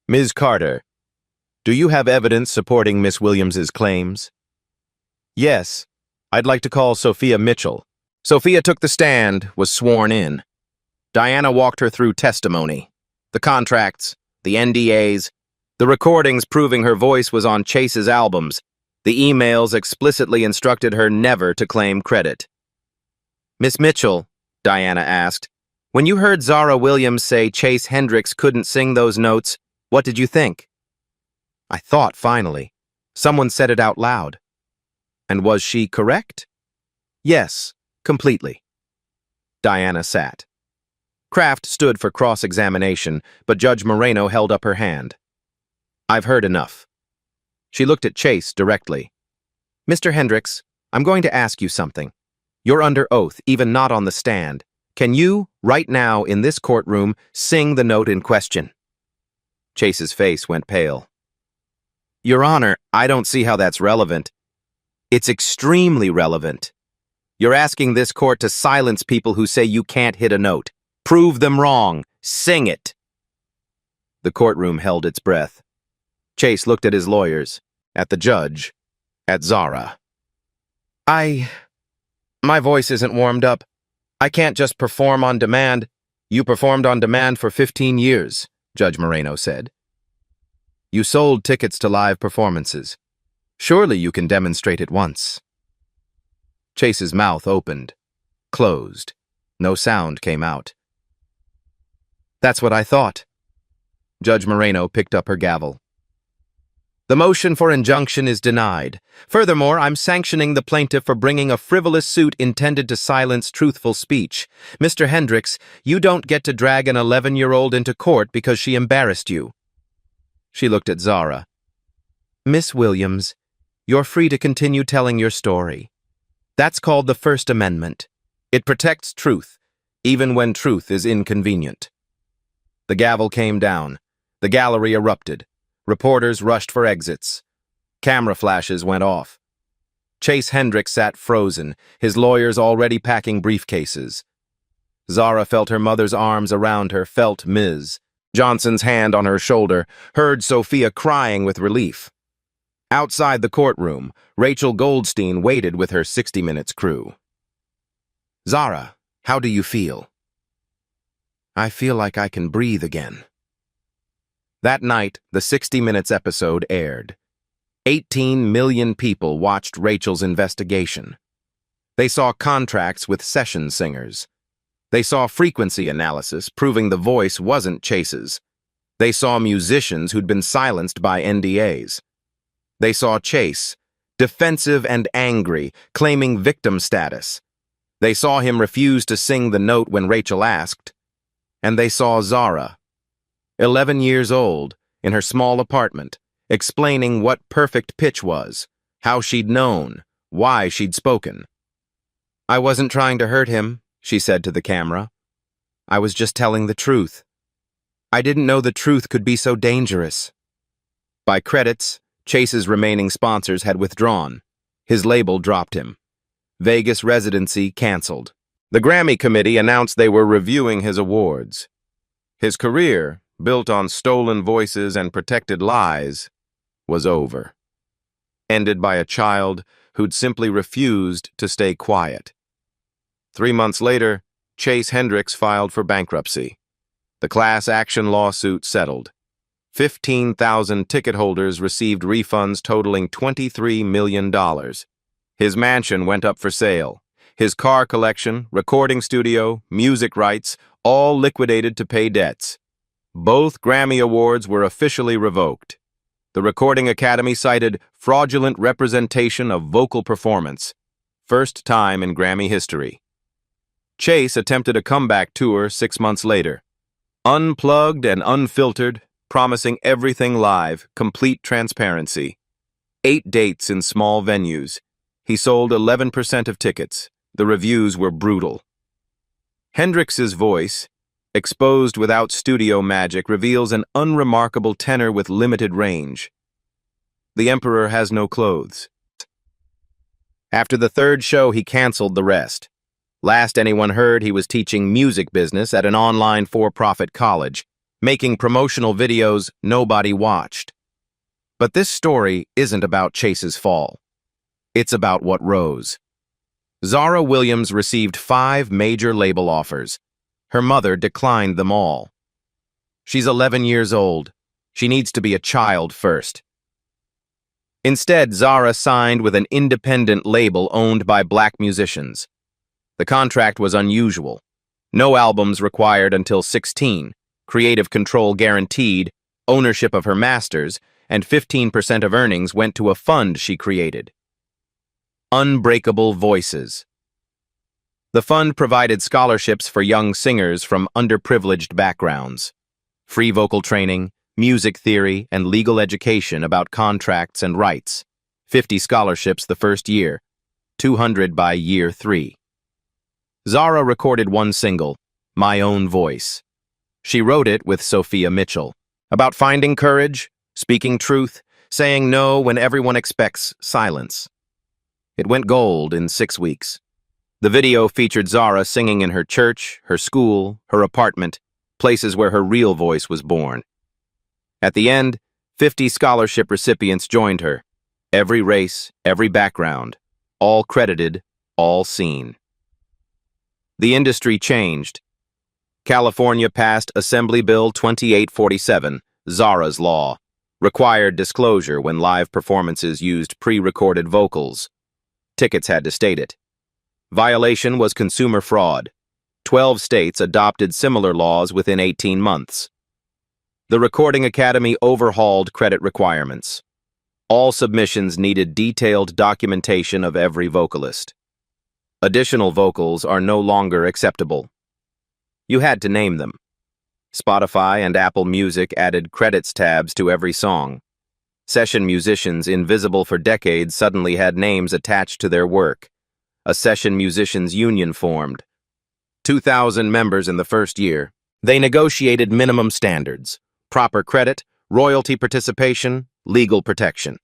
Ms. Carter, Do you have evidence supporting Miss Williams's claims? Yes. I'd like to call Sophia Mitchell. Sophia took the stand, was sworn in. Diana walked her through testimony. The contracts, the NDAs, the recordings proving her voice was on Chase's albums. The emails explicitly instructed her never to claim credit. Miss Mitchell, Diana asked, when you heard Zara Williams say Chase Hendricks couldn't sing those notes, what did you think? I thought, finally. Someone said it out loud. And was she correct? Yes, completely. Diana sat. Kraft stood for cross-examination, but Judge Moreno held up her hand. I've heard enough. She looked at Chase directly. Mr. Hendricks, I'm going to ask you something. You're under oath, even not on the stand. Can you, right now in this courtroom, sing the note in question? Chase's face went pale. Your Honor, I don't see how that's relevant. It's extremely relevant. You're asking this court to silence people who say you can't hit a note. Prove them wrong. Sing it. The courtroom held its breath. Chase looked at his lawyers, at the judge, at Zara. My voice isn't warmed up. I can't just perform on demand. You performed on demand for 15 years, Judge Moreno said. You sold tickets to live performances. Surely you can demonstrate it once. Chase's mouth opened, closed. No sound came out. That's what I thought. Judge Moreno picked up her gavel. The motion for injunction is denied. Furthermore, I'm sanctioning the plaintiff for bringing a frivolous suit intended to silence truthful speech. Mr. Hendricks, you don't get to drag an 11-year-old into court because she embarrassed you. She looked at Zara. Miss Williams, you're free to continue telling your story. That's called the First Amendment. It protects truth, even when truth is inconvenient. The gavel came down. The gallery erupted. Reporters rushed for exits. Camera flashes went off. Chase Hendricks sat frozen, his lawyers already packing briefcases. Zara felt her mother's arms around her, felt Ms. Johnson's hand on her shoulder, heard Sophia crying with relief. Outside the courtroom, Rachel Goldstein waited with her 60 Minutes crew. Zara, how do you feel? I feel like I can breathe again. That night, the 60 Minutes episode aired. 18 million people watched Rachel's investigation. They saw contracts with session singers. They saw frequency analysis proving the voice wasn't Chase's. They saw musicians who'd been silenced by NDAs. They saw Chase, defensive and angry, claiming victim status. They saw him refuse to sing the note when Rachel asked. And they saw Zara, 11 years old, in her small apartment, explaining what perfect pitch was, how she'd known, why she'd spoken. I wasn't trying to hurt him, she said to the camera. I was just telling the truth. I didn't know the truth could be so dangerous. By credits, Chase's remaining sponsors had withdrawn. His label dropped him. Vegas residency canceled. The Grammy committee announced they were reviewing his awards. His career, built on stolen voices and protected lies, was over. Ended by a child who'd simply refused to stay quiet. 3 months later, Chase Hendricks filed for bankruptcy. The class action lawsuit settled. 15,000 ticket holders received refunds totaling $23 million. His mansion went up for sale. His car collection, recording studio, music rights, all liquidated to pay debts. Both Grammy Awards were officially revoked. The Recording Academy cited fraudulent representation of vocal performance. First time in Grammy history. Chase attempted a comeback tour 6 months later. Unplugged and unfiltered, promising everything live, complete transparency. 8 dates in small venues. He sold 11% of tickets. The reviews were brutal. Hendrix's voice, exposed without studio magic, reveals an unremarkable tenor with limited range. The Emperor has no clothes. After the 3rd show, he canceled the rest. Last anyone heard, he was teaching music business at an online for-profit college, making promotional videos nobody watched. But this story isn't about Chase's fall. It's about what rose. Zara Williams received 5 major label offers. Her mother declined them all. She's 11 years old. She needs to be a child first. Instead, Zara signed with an independent label owned by black musicians. The contract was unusual. No albums required until 16, creative control guaranteed, ownership of her masters, and 15% of earnings went to a fund she created. Unbreakable Voices. The fund provided scholarships for young singers from underprivileged backgrounds, free vocal training, music theory, and legal education about contracts and rights. 50 scholarships the first year, 200 by year 3. Zara recorded one single, My Own Voice. She wrote it with Sophia Mitchell, about finding courage, speaking truth, saying no when everyone expects silence. It went gold in 6 weeks. The video featured Zara singing in her church, her school, her apartment, places where her real voice was born. At the end, 50 scholarship recipients joined her. Every race, every background, all credited, all seen. The industry changed. California passed Assembly Bill 2847, Zara's Law, required disclosure when live performances used pre-recorded vocals. Tickets had to state it. Violation was consumer fraud. 12 states adopted similar laws within 18 months. The Recording Academy overhauled credit requirements. All submissions needed detailed documentation of every vocalist. Additional vocals are no longer acceptable. You had to name them. Spotify and Apple Music added credits tabs to every song. Session musicians invisible for decades suddenly had names attached to their work. A session musicians union formed. 2,000 members in the first year. They negotiated minimum standards, proper credit, royalty participation, legal protection.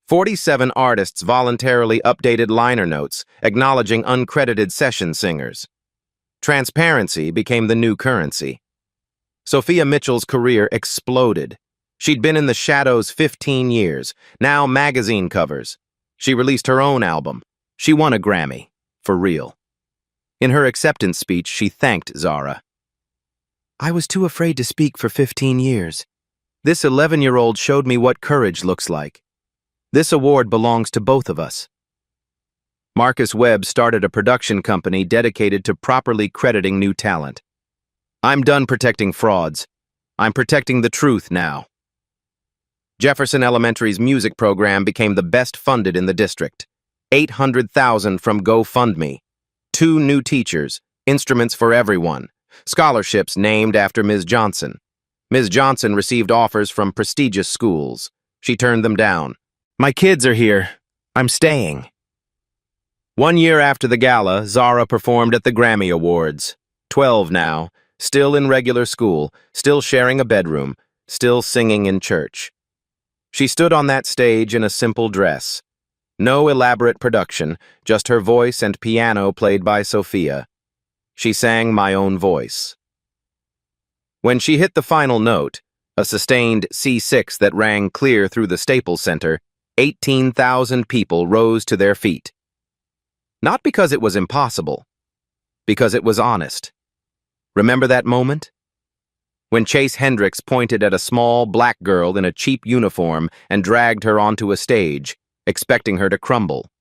47 artists voluntarily updated liner notes, acknowledging uncredited session singers. Transparency became the new currency. Sophia Mitchell's career exploded. She'd been in the shadows 15 years, now magazine covers. She released her own album. She won a Grammy, for real. In her acceptance speech, she thanked Zara. I was too afraid to speak for 15 years. This 11-year-old showed me what courage looks like. This award belongs to both of us. Marcus Webb started a production company dedicated to properly crediting new talent. I'm done protecting frauds. I'm protecting the truth now. Jefferson Elementary's music program became the best funded in the district. $800,000 from GoFundMe. 2 new teachers, instruments for everyone, scholarships named after Ms. Johnson. Ms. Johnson received offers from prestigious schools. She turned them down. My kids are here. I'm staying. 1 year after the gala, Zara performed at the Grammy Awards. 12 now, still in regular school, still sharing a bedroom, still singing in church. She stood on that stage in a simple dress. No elaborate production, just her voice and piano played by Sophia. She sang My Own Voice. When she hit the final note, a sustained C6 that rang clear through the Staples Center, 18,000 people rose to their feet. Not because it was impossible, because it was honest. Remember that moment? When Chase Hendricks pointed at a small black girl in a cheap uniform and dragged her onto a stage, expecting her to crumble.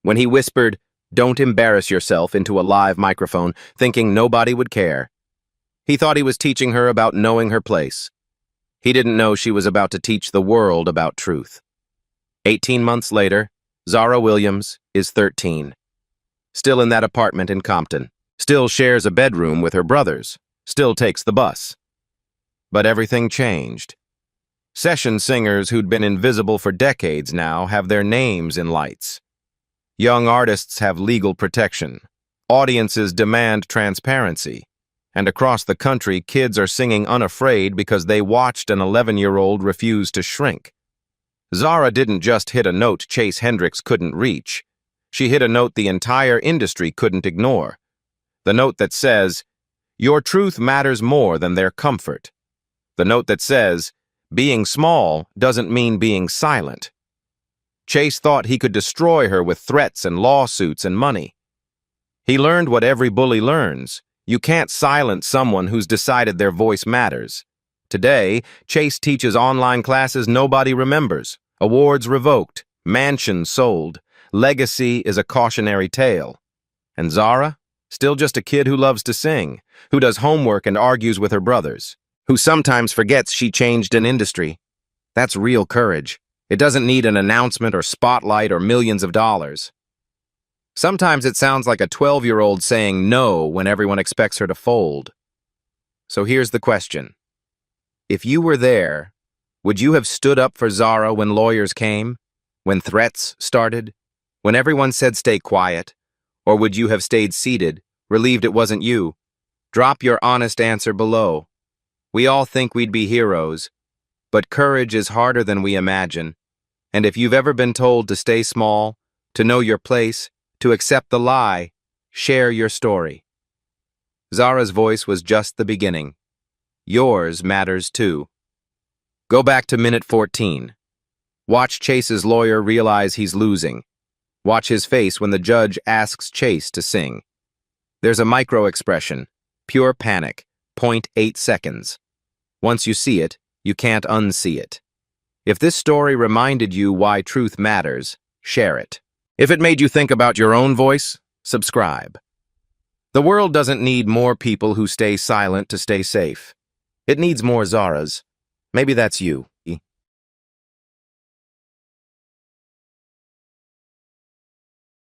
When he whispered, "Don't embarrass yourself," into a live microphone, thinking nobody would care. He thought he was teaching her about knowing her place. He didn't know she was about to teach the world about truth. 18 months later, Zara Williams is 13. Still in that apartment in Compton. Still shares a bedroom with her brothers. Still takes the bus. But everything changed. Session singers who'd been invisible for decades now have their names in lights. Young artists have legal protection. Audiences demand transparency. And across the country, kids are singing unafraid because they watched an 11-year-old refuse to shrink. Zara didn't just hit a note Chase Hendricks couldn't reach. She hit a note the entire industry couldn't ignore. The note that says, your truth matters more than their comfort. The note that says, Being small doesn't mean being silent. Chase thought he could destroy her with threats and lawsuits and money. He learned what every bully learns. You can't silence someone who's decided their voice matters. Today, Chase teaches online classes nobody remembers, awards revoked, mansions sold. Legacy is a cautionary tale. And Zara? Still just a kid who loves to sing, who does homework and argues with her brothers, who sometimes forgets she changed an industry. That's real courage. It doesn't need an announcement or spotlight or millions of dollars. Sometimes it sounds like a 12-year-old saying no when everyone expects her to fold. So here's the question. If you were there, would you have stood up for Zara when lawyers came? When threats started? When everyone said stay quiet? Or would you have stayed seated, relieved it wasn't you? Drop your honest answer below. We all think we'd be heroes, but courage is harder than we imagine. And if you've ever been told to stay small, to know your place, to accept the lie, share your story. Zara's voice was just the beginning. Yours matters too. Go back to minute 14. Watch Chase's lawyer realize he's losing. Watch his face when the judge asks Chase to sing. There's a micro-expression, pure panic, 0.8 seconds. Once you see it, you can't unsee it. If this story reminded you why truth matters, share it. If it made you think about your own voice, subscribe. The world doesn't need more people who stay silent to stay safe. It needs more Zaras. Maybe that's you.